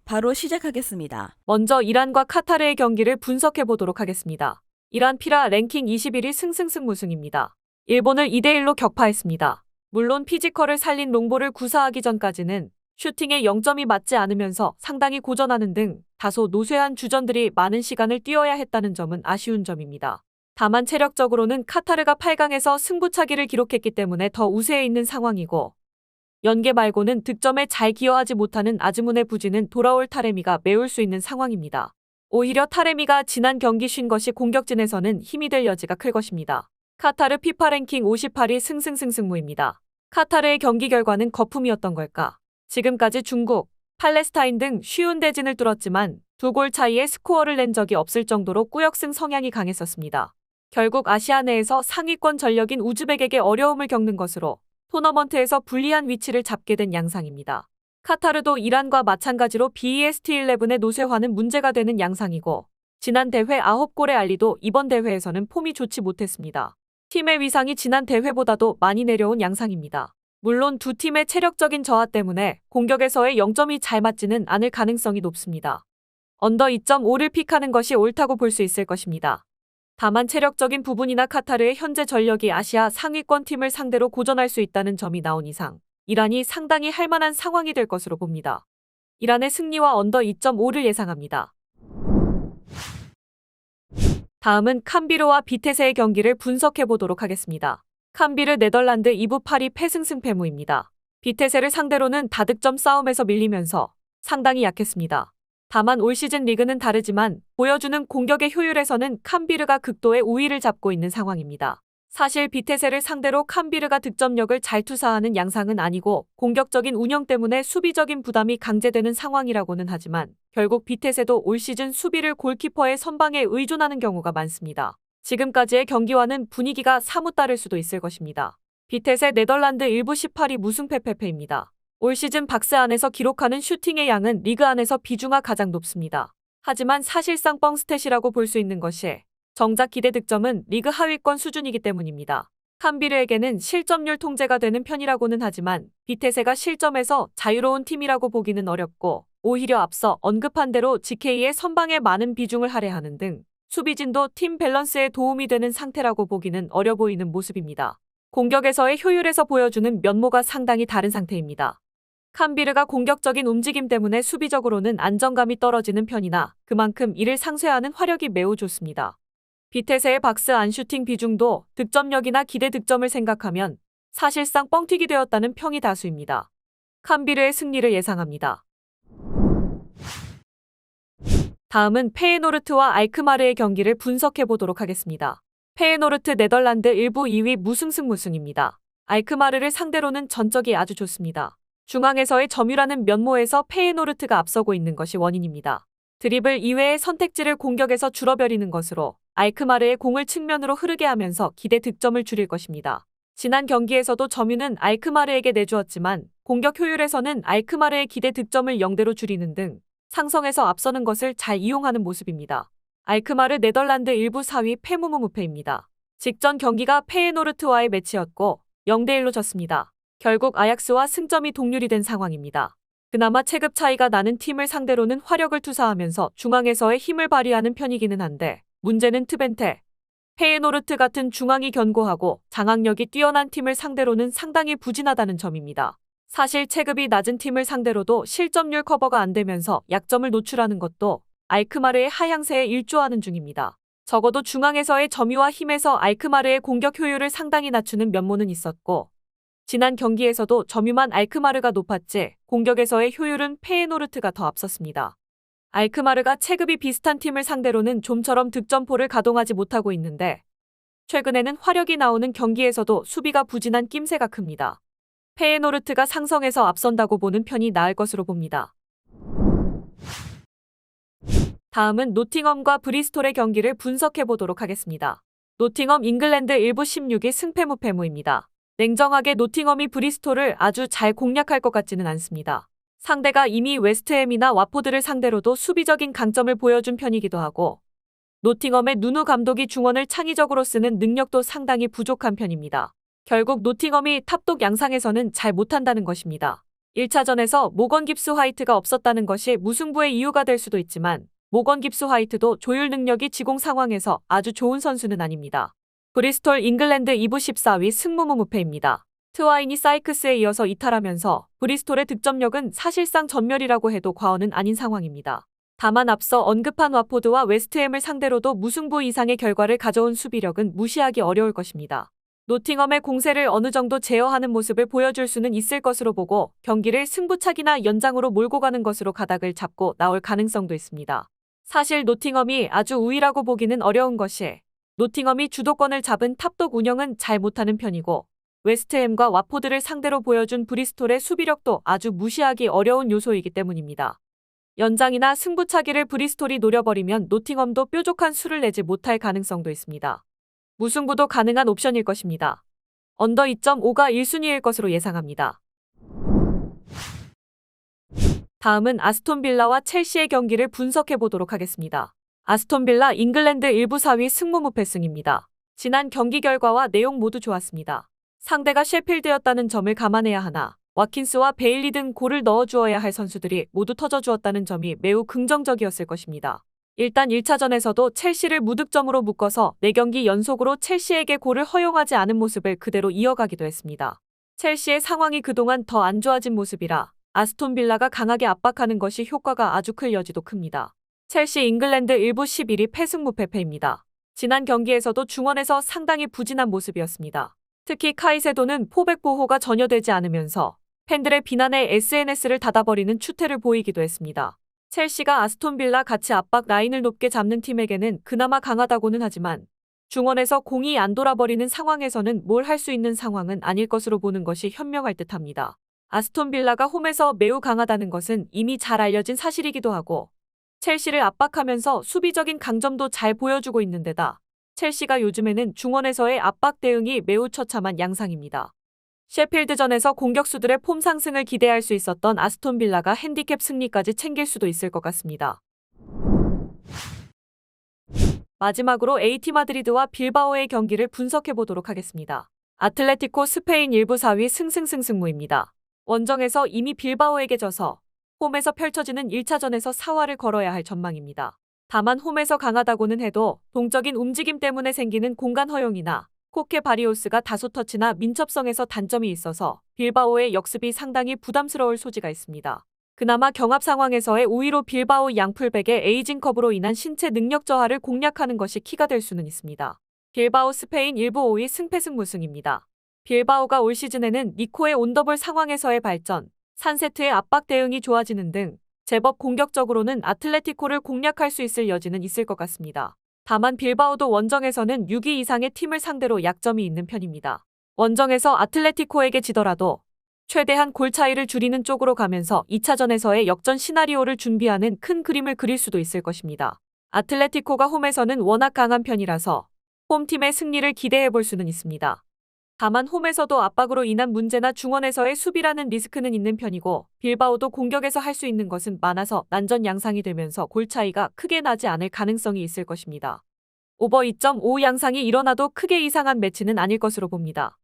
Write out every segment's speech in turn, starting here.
바로 시작하겠습니다. 먼저 이란과 카타르의 경기를 분석해 보도록 하겠습니다. 이란 피라 랭킹 21위 승승승무승입니다. 일본을 2대1로 격파했습니다. 물론 피지컬을 살린 롱볼을 구사하기 전까지는 슈팅에 0점이 맞지 않으면서 상당히 고전하는 등 다소 노쇠한 주전들이 많은 시간을 뛰어야 했다는 점은 아쉬운 점입니다. 다만 체력적으로는 카타르가 8강에서 승부차기를 기록했기 때문에 더 우세해 있는 상황이고, 연계 말고는 득점에 잘 기여하지 못하는 아즈문의 부진은 돌아올 타레미가 메울 수 있는 상황입니다. 오히려 타레미가 지난 경기 쉰 것이 공격진에서는 힘이 될 여지가 클 것입니다. 카타르 피파 랭킹 58위 승승승승무입니다. 카타르의 경기 결과는 거품이었던 걸까? 지금까지 중국, 팔레스타인 등 쉬운 대진을 뚫었지만 2골 차이의 스코어를 낸 적이 없을 정도로 꾸역승 성향이 강했었습니다. 결국 아시아 내에서 상위권 전력인 우즈벡에게 어려움을 겪는 것으로 토너먼트에서 불리한 위치를 잡게 된 양상입니다. 카타르도 이란과 마찬가지로 BEST11의 노쇠화는 문제가 되는 양상이고, 지난 대회 9골의 알리도 이번 대회에서는 폼이 좋지 못했습니다. 팀의 위상이 지난 대회보다도 많이 내려온 양상입니다. 물론 두 팀의 체력적인 저하 때문에 공격에서의 0점이 잘 맞지는 않을 가능성이 높습니다. 언더 2.5를 픽하는 것이 옳다고 볼 수 있을 것입니다. 다만 체력적인 부분이나 카타르의 현재 전력이 아시아 상위권 팀을 상대로 고전할 수 있다는 점이 나온 이상 이란이 상당히 할만한 상황이 될 것으로 봅니다. 이란의 승리와 언더 2.5를 예상합니다. 다음은 캄비르와 비테세의 경기를 분석해 보도록 하겠습니다. 캄비르 네덜란드 2부 8위 패승승패무입니다. 비테세를 상대로는 다득점 싸움에서 밀리면서 상당히 약했습니다. 다만 올 시즌 리그는 다르지만 보여주는 공격의 효율에서는 캄비르가 극도의 우위를 잡고 있는 상황입니다. 사실 비테세를 상대로 캄비르가 득점력을 잘 투사하는 양상은 아니고 공격적인 운영 때문에 수비적인 부담이 강제되는 상황이라고는 하지만 결국 비테세도 올 시즌 수비를 골키퍼의 선방에 의존하는 경우가 많습니다. 지금까지의 경기와는 분위기가 사뭇 다를 수도 있을 것입니다. 비테세 네덜란드 1부 18위 무승패패패입니다. 올 시즌 박스 안에서 기록하는 슈팅의 양은 리그 안에서 비중가 가장 높습니다. 하지만 사실상 뻥스탯이라고 볼 수 있는 것이 정작 기대 득점은 리그 하위권 수준이기 때문입니다. 캄비르에게는 실점률 통제가 되는 편이라고는 하지만 비테세가 실점에서 자유로운 팀이라고 보기는 어렵고, 오히려 앞서 언급한 대로 GK의 선방에 많은 비중을 할애하는 등 수비진도 팀 밸런스에 도움이 되는 상태라고 보기는 어려 보이는 모습입니다. 공격에서의 효율에서 보여주는 면모가 상당히 다른 상태입니다. 캄비르가 공격적인 움직임 때문에 수비적으로는 안정감이 떨어지는 편이나 그만큼 이를 상쇄하는 화력이 매우 좋습니다. 비테세의 박스 안 슈팅 비중도 득점력이나 기대 득점을 생각하면 사실상 뻥튀기 되었다는 평이 다수입니다. 캄비르의 승리를 예상합니다. 다음은 페에노르트와 알크마르의 경기를 분석해 보도록 하겠습니다. 페에노르트 네덜란드 1부 2위 무승승무승입니다. 알크마르를 상대로는 전적이 아주 좋습니다. 중앙에서의 점유라는 면모에서 페에노르트가 앞서고 있는 것이 원인입니다. 드리블 이외의 선택지를 공격에서 줄어버리는 것으로 알크마르의 공을 측면으로 흐르게 하면서 기대 득점을 줄일 것입니다. 지난 경기에서도 점유는 알크마르에게 내주었지만 공격 효율에서는 알크마르의 기대 득점을 0대로 줄이는 등 상성에서 앞서는 것을 잘 이용하는 모습입니다. 알크마르 네덜란드 1부 4위 패무무무패입니다. 직전 경기가 페에노르트와의 매치였고 0대1로 졌습니다. 결국 아약스와 승점이 동률이 된 상황입니다. 그나마 체급 차이가 나는 팀을 상대로는 화력을 투사하면서 중앙에서의 힘을 발휘하는 편이기는 한데, 문제는 트벤테, 페에노르트 같은 중앙이 견고하고 장악력이 뛰어난 팀을 상대로는 상당히 부진하다는 점입니다. 사실 체급이 낮은 팀을 상대로도 실점률 커버가 안 되면서 약점을 노출하는 것도 알크마르의 하향세에 일조하는 중입니다. 적어도 중앙에서의 점유와 힘에서 알크마르의 공격 효율을 상당히 낮추는 면모는 있었고, 지난 경기에서도 점유만 알크마르가 높았지 공격에서의 효율은 페에노르트가 더 앞섰습니다. 알크마르가 체급이 비슷한 팀을 상대로는 좀처럼 득점포를 가동하지 못하고 있는데, 최근에는 화력이 나오는 경기에서도 수비가 부진한 낌새가 큽니다. 페에노르트가 상성에서 앞선다고 보는 편이 나을 것으로 봅니다. 다음은 노팅엄과 브리스톨의 경기를 분석해 보도록 하겠습니다. 노팅엄 잉글랜드 1부 16위 승패무패무입니다. 냉정하게 노팅엄이 브리스톨을 아주 잘 공략할 것 같지는 않습니다. 상대가 이미 웨스트햄이나 와포드를 상대로도 수비적인 강점을 보여준 편이기도 하고, 노팅엄의 누누 감독이 중원을 창의적으로 쓰는 능력도 상당히 부족한 편입니다. 결국 노팅엄이 탑독 양상에서는 잘 못한다는 것입니다. 1차전에서 모건 깁스 화이트가 없었다는 것이 무승부의 이유가 될 수도 있지만 모건 깁스 화이트도 조율 능력이 지공 상황에서 아주 좋은 선수는 아닙니다. 브리스톨 잉글랜드 2부 14위 승무무 무패입니다. 트와이니 사이크스에 이어서 이탈하면서 브리스톨의 득점력은 사실상 전멸이라고 해도 과언은 아닌 상황입니다. 다만 앞서 언급한 와포드와 웨스트햄을 상대로도 무승부 이상의 결과를 가져온 수비력은 무시하기 어려울 것입니다. 노팅엄의 공세를 어느 정도 제어하는 모습을 보여줄 수는 있을 것으로 보고 경기를 승부차기나 연장으로 몰고 가는 것으로 가닥을 잡고 나올 가능성도 있습니다. 사실 노팅엄이 아주 우위라고 보기는 어려운 것이 노팅엄이 주도권을 잡은 탑독 운영은 잘 못하는 편이고 웨스트햄과 와포드를 상대로 보여준 브리스톨의 수비력도 아주 무시하기 어려운 요소이기 때문입니다. 연장이나 승부차기를 브리스톨이 노려버리면 노팅엄도 뾰족한 수를 내지 못할 가능성도 있습니다. 무승부도 가능한 옵션일 것입니다. 언더 2.5가 1순위일 것으로 예상합니다. 다음은 아스톤 빌라와 첼시의 경기를 분석해 보도록 하겠습니다. 아스톤 빌라 잉글랜드 1부 4위 승무무패승입니다. 지난 경기 결과와 내용 모두 좋았습니다. 상대가 셰필드였다는 점을 감안해야 하나 와킨스와 베일리 등 골을 넣어주어야 할 선수들이 모두 터져주었다는 점이 매우 긍정적이었을 것입니다. 일단 1차전에서도 첼시를 무득점으로 묶어서 4경기 연속으로 첼시에게 골을 허용하지 않은 모습을 그대로 이어가기도 했습니다. 첼시의 상황이 그동안 더 안 좋아진 모습이라 아스톤 빌라가 강하게 압박하는 것이 효과가 아주 클 여지도 큽니다. 첼시 잉글랜드 1부 11위 패승무패패입니다. 지난 경기에서도 중원에서 상당히 부진한 모습이었습니다. 특히 카이세도는 포백 보호가 전혀 되지 않으면서 팬들의 비난에 SNS를 닫아버리는 추태를 보이기도 했습니다. 첼시가 아스톤 빌라 같이 압박 라인을 높게 잡는 팀에게는 그나마 강하다고는 하지만 중원에서 공이 안 돌아버리는 상황에서는 뭘 할 수 있는 상황은 아닐 것으로 보는 것이 현명할 듯합니다. 아스톤 빌라가 홈에서 매우 강하다는 것은 이미 잘 알려진 사실이기도 하고 첼시를 압박하면서 수비적인 강점도 잘 보여주고 있는 데다 첼시가 요즘에는 중원에서의 압박 대응이 매우 처참한 양상입니다. 셰필드전에서 공격수들의 폼 상승을 기대할 수 있었던 아스톤 빌라가 핸디캡 승리까지 챙길 수도 있을 것 같습니다. 마지막으로 AT 마드리드와 빌바오의 경기를 분석해 보도록 하겠습니다. 아틀레티코 스페인 1부 4위 승승승승무입니다. 원정에서 이미 빌바오에게 져서 홈에서 펼쳐지는 1차전에서 사활을 걸어야 할 전망입니다. 다만 홈에서 강하다고는 해도 동적인 움직임 때문에 생기는 공간 허용이나 코케 바리오스가 다소 터치나 민첩성에서 단점이 있어서 빌바오의 역습이 상당히 부담스러울 소지가 있습니다. 그나마 경합 상황에서의 우위로 빌바오 양풀백의 에이징컵으로 인한 신체 능력 저하를 공략하는 것이 키가 될 수는 있습니다. 빌바오 스페인 1부 5위 승패승무승입니다. 빌바오가 올 시즌에는 니코의 온더볼 상황에서의 발전, 3세트의 압박 대응이 좋아지는 등 제법 공격적으로는 아틀레티코를 공략할 수 있을 여지는 있을 것 같습니다. 다만 빌바오도 원정에서는 6위 이상의 팀을 상대로 약점이 있는 편입니다. 원정에서 아틀레티코에게 지더라도 최대한 골 차이를 줄이는 쪽으로 가면서 2차전에서의 역전 시나리오를 준비하는 큰 그림을 그릴 수도 있을 것입니다. 아틀레티코가 홈에서는 워낙 강한 편이라서 홈팀의 승리를 기대해 볼 수는 있습니다. 다만 홈에서도 압박으로 인한 문제나 중원에서의 수비라는 리스크는 있는 편이고 빌바오도 공격에서 할 수 있는 것은 많아서 난전 양상이 되면서 골 차이가 크게 나지 않을 가능성이 있을 것입니다. 오버 2.5 양상이 일어나도 크게 이상한 매치는 아닐 것으로 봅니다.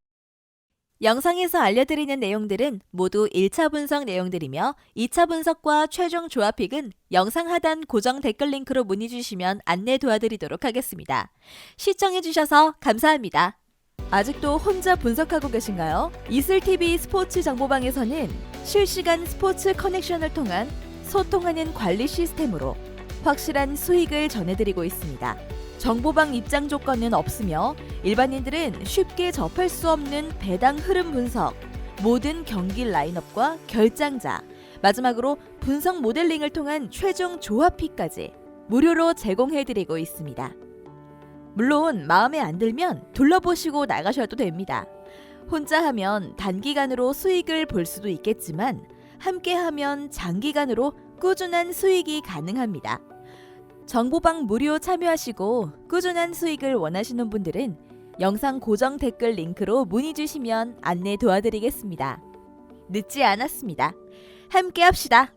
영상에서 알려드리는 내용들은 모두 1차 분석 내용들이며 2차 분석과 최종 조합픽은 영상 하단 고정 댓글 링크로 문의 주시면 안내 도와드리도록 하겠습니다. 시청해주셔서 감사합니다. 아직도 혼자 분석하고 계신가요? 이슬TV 스포츠 정보방에서는 실시간 스포츠 커넥션을 통한 소통하는 관리 시스템으로 확실한 수익을 전해드리고 있습니다. 정보방 입장 조건은 없으며 일반인들은 쉽게 접할 수 없는 배당 흐름 분석, 모든 경기 라인업과 결장자, 마지막으로 분석 모델링을 통한 최종 조합픽까지 무료로 제공해드리고 있습니다. 물론 마음에 안 들면 둘러보시고 나가셔도 됩니다. 혼자 하면 단기간으로 수익을 볼 수도 있겠지만 함께 하면 장기간으로 꾸준한 수익이 가능합니다. 정보방 무료 참여하시고 꾸준한 수익을 원하시는 분들은 영상 고정 댓글 링크로 문의 주시면 안내 도와드리겠습니다. 늦지 않았습니다. 함께 합시다.